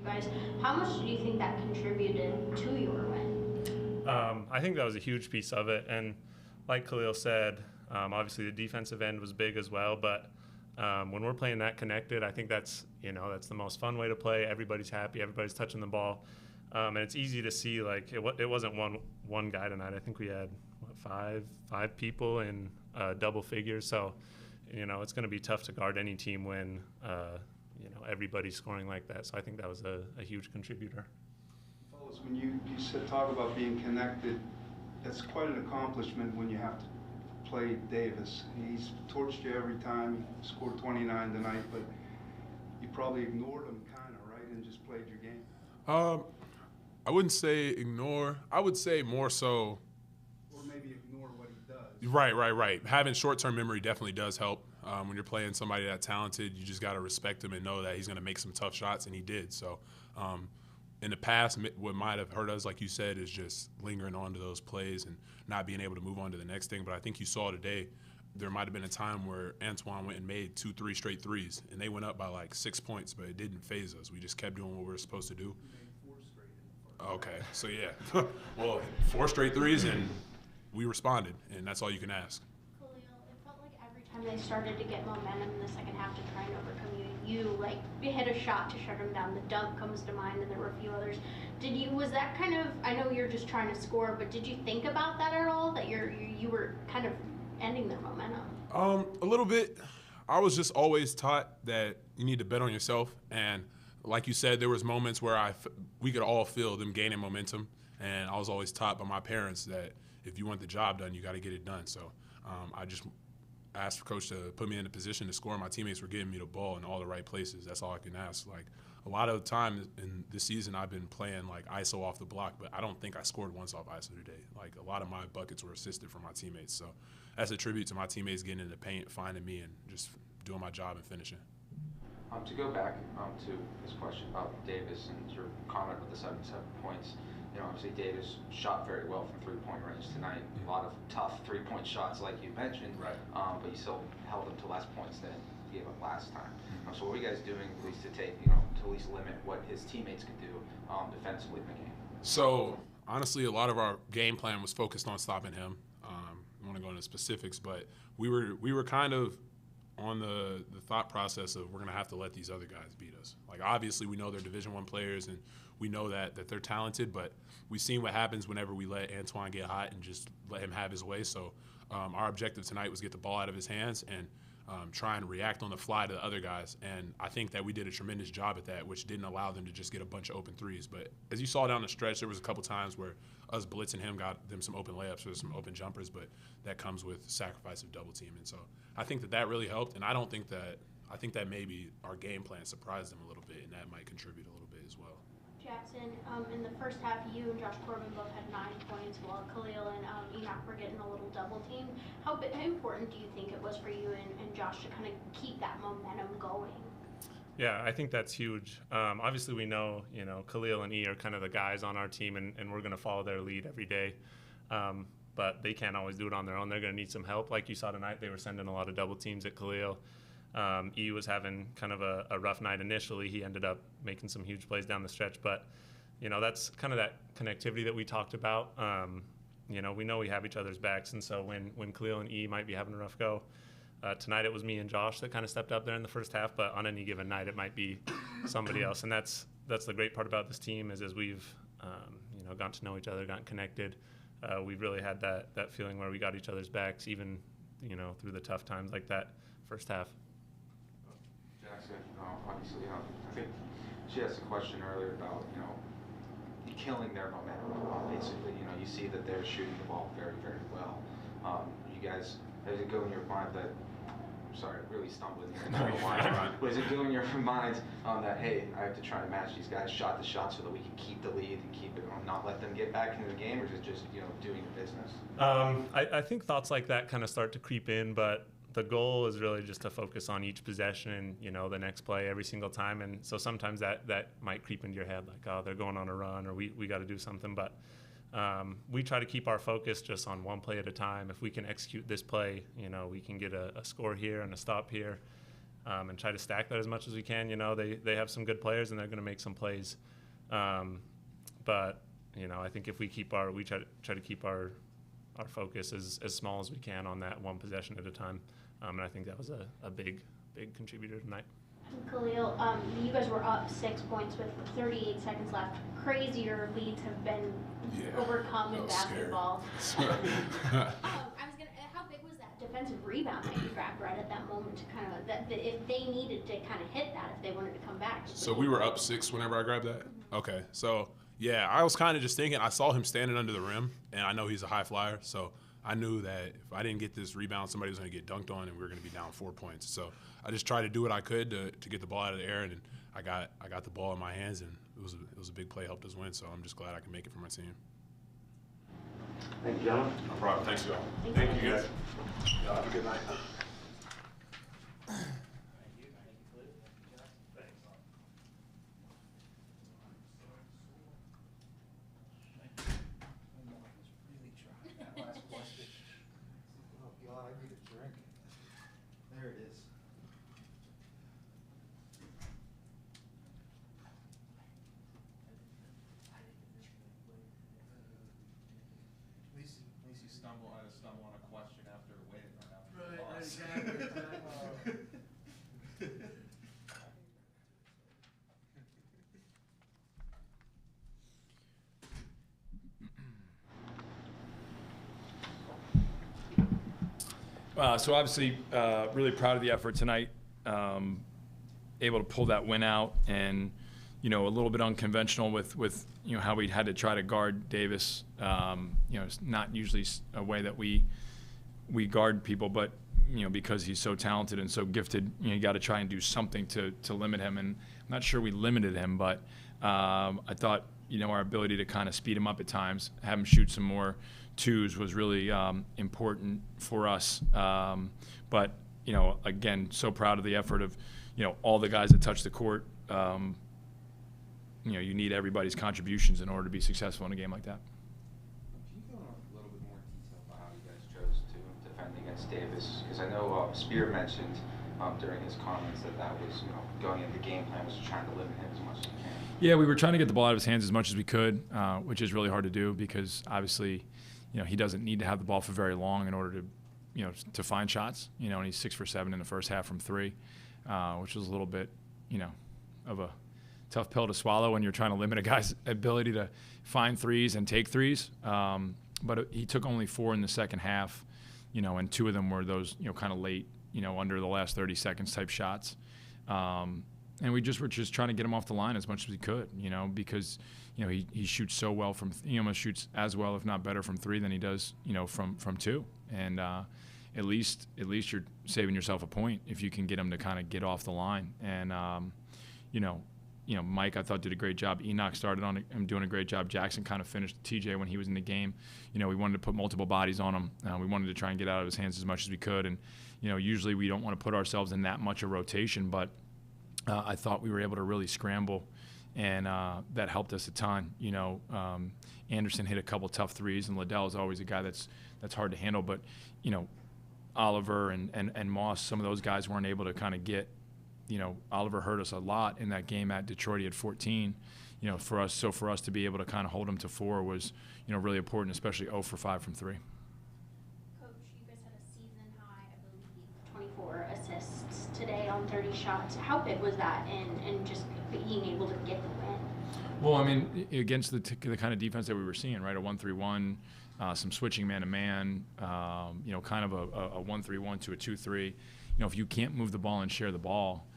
guys. How much do you think that contributed to your win? I think that was a huge piece of it. And like Khalil said, obviously the defensive end was big as well. But when we're playing that connected, I think that's the most fun way to play. Everybody's happy. Everybody's touching the ball. And it's easy to see, like, it wasn't one guy tonight. I think we had five people in double figures. So, it's going to be tough to guard any team when everybody's scoring like that. So I think that was a huge contributor. Fellas, when you said talk about being connected, that's quite an accomplishment when you have to play Davis. He's torched you every time. He scored 29 tonight, but you probably ignored him kind of, right, and just played your game. I wouldn't say ignore. I would say more so. Or maybe ignore what he does. Right. Having short-term memory definitely does help. When you're playing somebody that talented, you just got to respect him and know that he's going to make some tough shots, and he did. So in the past, what might have hurt us, like you said, is just lingering on to those plays and not being able to move on to the next thing. But I think you saw today there might have been a time where Antoine went and made 2-3 straight threes, and they went up by like 6 points, but it didn't phase us. We just kept doing what we were supposed to do. Okay, so yeah. Well, 4 straight threes, and we responded, and that's all you can ask. Khalil, it felt like every time they started to get momentum in the second half to try and overcome you hit a shot to shut them down. The dunk comes to mind, and there were a few others. Was that kind of, I know you're just trying to score, but did you think about that at all, that you were kind of ending their momentum? A little bit. I was just always taught that you need to bet on yourself, and like you said, there was moments where we could all feel them gaining momentum, and I was always taught by my parents that if you want the job done, you got to get it done. So I just asked the coach to put me in a position to score. My teammates were giving me the ball in all the right places. That's all I can ask. Like, a lot of the time in this season, I've been playing like ISO off the block, but I don't think I scored once off ISO today. Like, a lot of my buckets were assisted from my teammates. So that's a tribute to my teammates getting in the paint, finding me, and just doing my job and finishing. To go back to his question about Davis and your comment with the 77 points, obviously Davis shot very well from three-point range tonight. A lot of tough three-point shots, like you mentioned, right. But you still held him to less points than he gave up last time. So what are you guys doing, at least to at least limit what his teammates could do defensively in the game? So honestly, a lot of our game plan was focused on stopping him. I want to go into specifics, but we were kind of on the thought process of we're going to have to let these other guys beat us. Like, obviously we know they're Division I players and we know that they're talented, but we've seen what happens whenever we let Antoine get hot and just let him have his way. So our objective tonight was get the ball out of his hands and try and react on the fly to the other guys. And I think that we did a tremendous job at that, which didn't allow them to just get a bunch of open threes. But as you saw down the stretch, there was a couple times where us blitzing him got them some open layups or some open jumpers, but that comes with sacrifice of double teaming. So I think that really helped, and I think that maybe our game plan surprised them a little bit, and that might contribute a little bit as well. Jackson, in the first half, you and Josh Corbin both had 9 points, while Khalil and Enoch were getting a little double teamed. How important do you think it was for you and Josh to kind of keep that momentum going? Yeah, I think that's huge. Obviously, we know, Khalil and E are kind of the guys on our team, and we're going to follow their lead every day. But they can't always do it on their own. They're going to need some help. Like you saw tonight, they were sending a lot of double teams at Khalil. E was having kind of a rough night initially. He ended up making some huge plays down the stretch. But, that's kind of that connectivity that we talked about. We know we have each other's backs. And so when Khalil and E might be having a rough go, tonight it was me and Josh that kind of stepped up there in the first half. But on any given night, it might be somebody else. And that's the great part about this team is as we've, gotten to know each other, gotten connected, we've really had that feeling where we got each other's backs, even, through the tough times like that first half. Jackson, obviously, I think she asked a question earlier about, killing their momentum. Basically, you see that they're shooting the ball very, very well. You guys, does it go in your mind that, sorry, really stumbling here. Does it go in your mind that, hey, I have to try to match these guys shot to shot so that we can keep the lead and keep it, not let them get back into the game, or is it just, doing your business? I think thoughts like that kind of start to creep in, but the goal is really just to focus on each possession and, the next play every single time. And so sometimes that might creep into your head like, oh, they're going on a run or we got to do something. But we try to keep our focus just on one play at a time. If we can execute this play, we can get a score here and a stop here. and try to stack that as much as we can. You know, they have some good players and they're going to make some plays. But, you know, I think if we try to keep our focus as small as we can on that one possession at a time. And I think that was a big contributor tonight. Khalil, you guys were up 6 points with 38 seconds left. Crazier leads have been overcome in basketball. I was gonna. How big was that defensive rebound that you grabbed right at that moment to kind of that if they needed to kind of hit that if they wanted to come back? So we were up 6 whenever I grabbed that. Okay, so yeah, I was kind of just thinking. I saw him standing under the rim, and I know he's a high flyer, so I knew that if I didn't get this rebound, somebody was going to get dunked on, and we were going to be down 4 points. So I just tried to do what I could to get the ball out of the air, and I got the ball in my hands, and it was a big play, helped us win. So I'm just glad I can make it for my team. Thank you, gentlemen. No problem. Thanks, y'all. Thank you, guys. Y'all have a good night. There it is. At least you stumble on a question after a win or after a Right, loss. exactly. So obviously, really proud of the effort tonight. Able to pull that win out, and a little bit unconventional with how we had to try to guard Davis. It's not usually a way that we guard people, but because he's so talented and so gifted, you got to try and do something to limit him. And I'm not sure we limited him, but I thought our ability to kind of speed him up at times, have him shoot some more twos was really important for us. But again, so proud of the effort of all the guys that touch the court. You need everybody's contributions in order to be successful in a game like that. Can you go into a little bit more detail about how you guys chose to defend against Davis? Because I know Spear mentioned during his comments that was going into the game plan was trying to limit him as much as you can. Yeah, we were trying to get the ball out of his hands as much as we could, which is really hard to do because obviously, he doesn't need to have the ball for very long in order to, to find shots. And he's 6 for 7 in the first half from 3, which was a little bit, of a tough pill to swallow when you're trying to limit a guy's ability to find threes and take threes. But he took only 4 in the second half, and 2 of them were those, kind of late, under the last 30 seconds type shots. And we were just trying to get him off the line as much as we could, because, he shoots so well he almost shoots as well, if not better, from 3 than he does, from 2. And at least you're saving yourself a point if you can get him to kind of get off the line. And, Mike, I thought, did a great job. Enoch started on him doing a great job. Jackson kind of finished TJ when he was in the game. We wanted to put multiple bodies on him. We wanted to try and get out of his hands as much as we could. And, usually we don't want to put ourselves in that much of rotation, but I thought we were able to really scramble, and that helped us a ton. Anderson hit a couple tough threes, and Liddell is always a guy that's hard to handle. But, Oliver and Moss, some of those guys weren't able to kind of get. Oliver hurt us a lot in that game at Detroit. He had 14. For us to be able to kind of hold him to 4 was, really important, especially 0 for 5 from 3. Coach, you guys had a season high, I believe, 24 assists today on 30 shots. How big was that in just being able to get the win? Well, I mean, against the kind of defense that we were seeing, right? A 1-3-1, some switching man-to-man, kind of a 1-3-1 to a 2-3. If you can't move the ball and share the ball,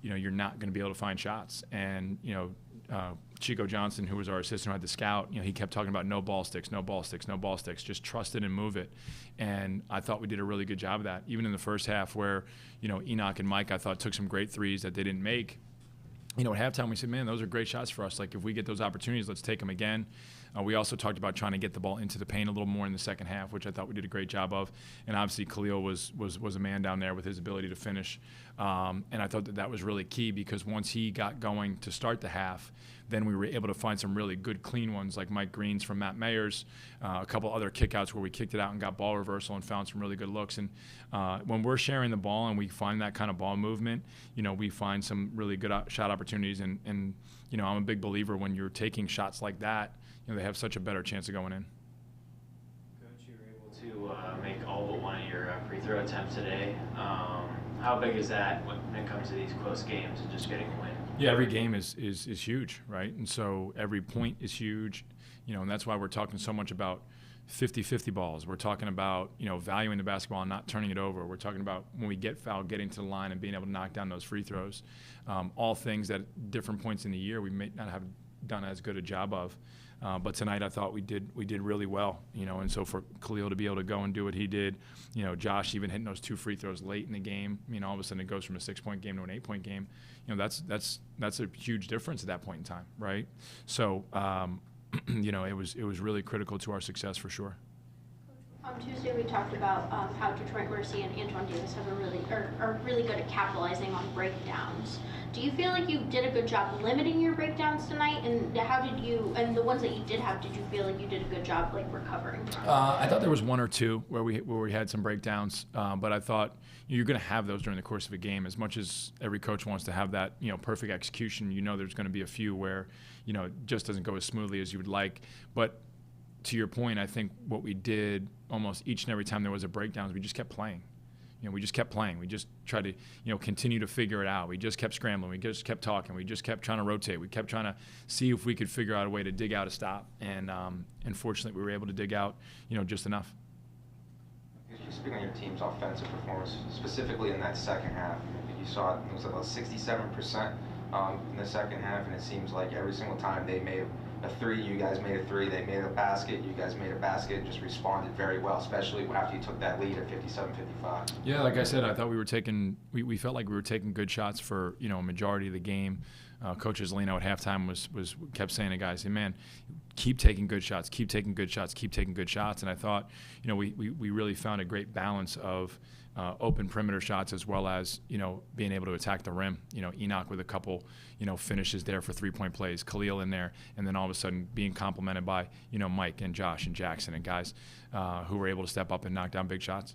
you're not going to be able to find shots. And, Chico Johnson, who was our assistant who had the scout, he kept talking about no ball sticks, no ball sticks, no ball sticks, just trust it and move it. And I thought we did a really good job of that. Even in the first half where, Enoch and Mike, I thought, took some great threes that they didn't make. At halftime we said, man, those are great shots for us. Like, if we get those opportunities, let's take them again. We also talked about trying to get the ball into the paint a little more in the second half, which I thought we did a great job of. And obviously Khalil was a man down there with his ability to finish. And I thought that was really key, because once he got going to start the half, then we were able to find some really good clean ones, like Mike Green's from Matt Mayers, a couple other kickouts where we kicked it out and got ball reversal and found some really good looks. And when we're sharing the ball and we find that kind of ball movement, we find some really good shot opportunities. And I'm a big believer when you're taking shots like that, they have such a better chance of going in. Coach, you were able to make all but one of your free throw attempts today. How big is that when it comes to these close games and just getting a win? Yeah, every game is huge, right? And so every point is huge, and that's why we're talking so much about 50-50 balls. We're talking about, valuing the basketball and not turning it over. We're talking about when we get fouled, getting to the line and being able to knock down those free throws. All things that at different points in the year we may not have done as good a job of. But tonight I thought we did really well, and so for Khalil to be able to go and do what he did, Josh even hitting those 2 free throws late in the game, all of a sudden it goes from a 6-point game to an 8-point game. That's a huge difference at that point in time, right? So, it was really critical to our success for sure. On Tuesday, we talked about how Detroit Mercy and Antoine Davis are really good at capitalizing on breakdowns. Do you feel like you did a good job limiting your breakdowns tonight? And and the ones that you did have, did you feel like you did a good job recovering from? I thought there was 1 or 2 where we had some breakdowns, but I thought you're going to have those during the course of a game. As much as every coach wants to have that perfect execution, there's going to be a few where it just doesn't go as smoothly as you would like. But to your point, I think what we did almost each and every time there was a breakdown is we just kept playing. We just kept playing. We just tried to, continue to figure it out. We just kept scrambling. We just kept talking. We just kept trying to rotate. We kept trying to see if we could figure out a way to dig out a stop. And fortunately, we were able to dig out, just enough. Speaking on your team's offensive performance, specifically in that second half, I think you saw it was about 67% in the second half, and it seems like every single time they made a 3, you guys made a 3, they made a basket, you guys made a basket, just responded very well, especially after you took that lead at 57-55. Yeah, like I said, I thought we felt like we were taking good shots for, a majority of the game. Coach Isolino at halftime kept saying to guys, hey, man, keep taking good shots, keep taking good shots, keep taking good shots. And I thought, we really found a great balance of open perimeter shots as well as, being able to attack the rim. Enoch with a couple, finishes there for 3-point plays, Khalil in there, and then all of a sudden being complemented by, Mike and Josh and Jackson and guys who were able to step up and knock down big shots.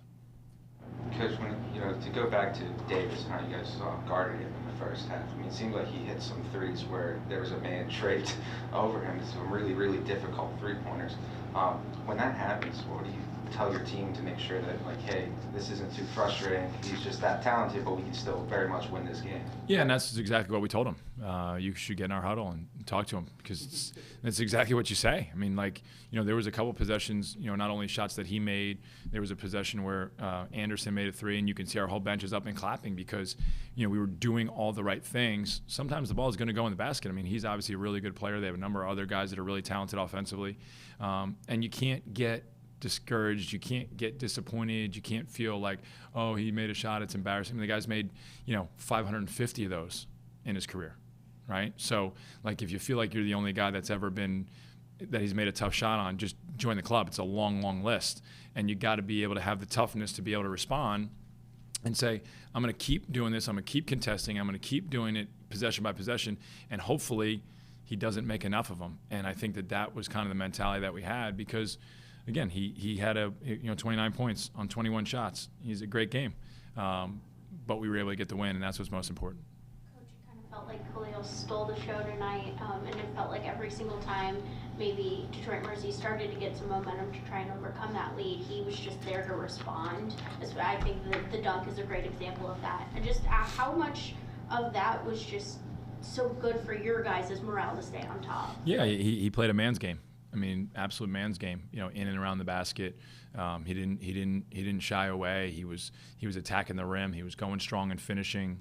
Coach, to go back to Davis and how you guys guarded him in the first half, it seemed like he hit some threes where there was a man draped over him, some really, really difficult 3-pointers. When that happens, what do you tell your team to make sure that, hey, this isn't too frustrating, he's just that talented, but we can still very much win this game? Yeah, and that's exactly what we told him. You should get in our huddle and talk to him, because that's exactly what you say. There was a couple possessions, not only shots that he made, there was a possession where Anderson made a 3, and you can see our whole bench is up and clapping because, we were doing all the right things. Sometimes the ball is going to go in the basket. He's obviously a really good player. They have a number of other guys that are really talented offensively, and you can't get discouraged, you can't get disappointed, you can't feel like, oh, he made a shot, it's embarrassing. The guy's made 550 of those in his career, right? So if you feel like you're the only guy that he's made a tough shot on, just join the club. It's a long list, and you got to be able to have the toughness to be able to respond and say, I'm going to keep doing this, I'm going to keep contesting, I'm going to keep doing it possession by possession, and hopefully he doesn't make enough of them. And I think that was kind of the mentality that we had, because again, he had 29 points on 21 shots. He's a great game, but we were able to get the win, and that's what's most important. Coach, it kind of felt like Khalil stole the show tonight, and it felt like every single time maybe Detroit Mercy started to get some momentum to try and overcome that lead, he was just there to respond. I think the dunk is a great example of that. And just how much of that was just so good for your guys' morale to stay on top? Yeah, he played a man's game. Absolute man's game. In and around the basket. He didn't shy away. He was attacking the rim. He was going strong and finishing.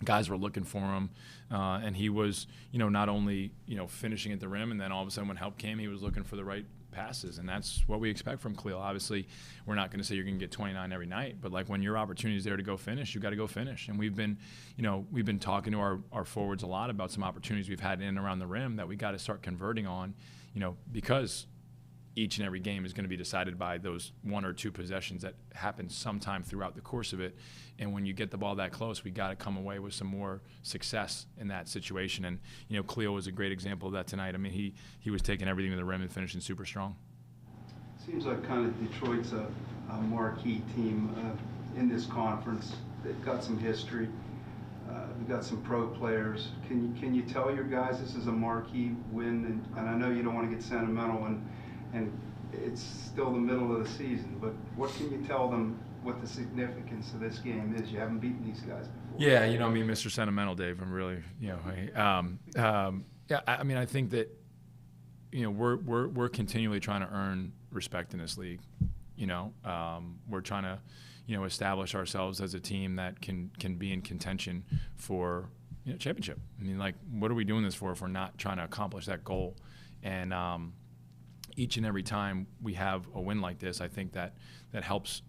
Guys were looking for him, and he was, not only finishing at the rim, and then all of a sudden when help came, he was looking for the right passes, and that's what we expect from Khalil. Obviously, we're not going to say you're going to get 29 every night, but when your opportunity is there to go finish, you got to go finish. And we've been talking to our forwards a lot about some opportunities we've had in and around the rim that we got to start converting on. because each and every game is going to be decided by those 1 or 2 possessions that happen sometime throughout the course of it. And when you get the ball that close, we got to come away with some more success in that situation. And, Khalil was a great example of that tonight. I mean, he was taking everything to the rim and finishing super strong. Seems like kind of Detroit's a marquee team in this conference. They've got some history. They've got some pro players. Can you tell your guys this is a marquee win? And I know you don't want to get sentimental, and it's still the middle of the season, but what can you tell them what the significance of this game is? You haven't beaten these guys before. Yeah, Mr. Sentimental, Dave. I'm really, yeah. I mean, I think that, we're continually trying to earn respect in this league. We're trying to, establish ourselves as a team that can be in contention for championship. I mean, like, what are we doing this for if we're not trying to accomplish that goal? And each and every time we have a win like this, I think that helps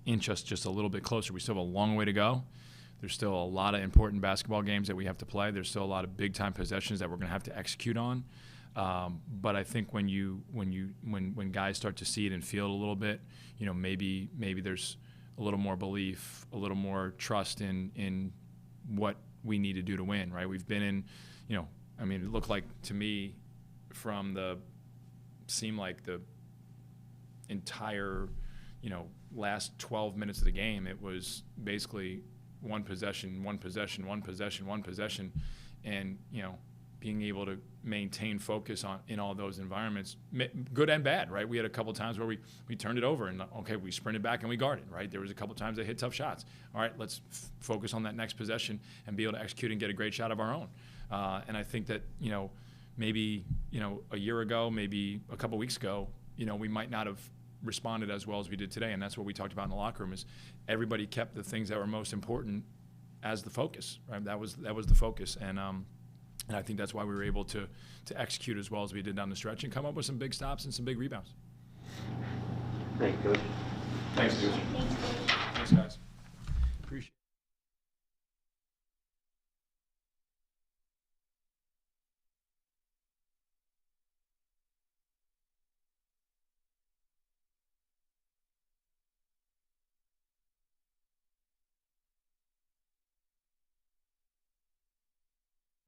inch us just a little bit closer. We still have a long way to go. There's still a lot of important basketball games that we have to play. There's still a lot of big-time possessions that we're going to have to execute on. But I think when guys start to see it and feel it a little bit, maybe there's a little more belief, a little more trust in what we need to do to win. Right? We've been in, it looked like to me from seemed like the entire, last 12 minutes of the game, it was basically one possession, and being able to maintain focus in all those environments, good and bad, right? We had a couple times where we turned it over and, okay, we sprinted back and we guarded, right? There was a couple times they hit tough shots. All right, let's focus on that next possession and be able to execute and get a great shot of our own. And I think that, maybe, a year ago, maybe a couple weeks ago, we might not have responded as well as we did today. And that's what we talked about in the locker room, is everybody kept the things that were most important as the focus, right? That was the focus. And I think that's why we were able to execute as well as we did down the stretch and come up with some big stops and some big rebounds. Thank you, Coach. Thanks, Coach. Thanks, Coach.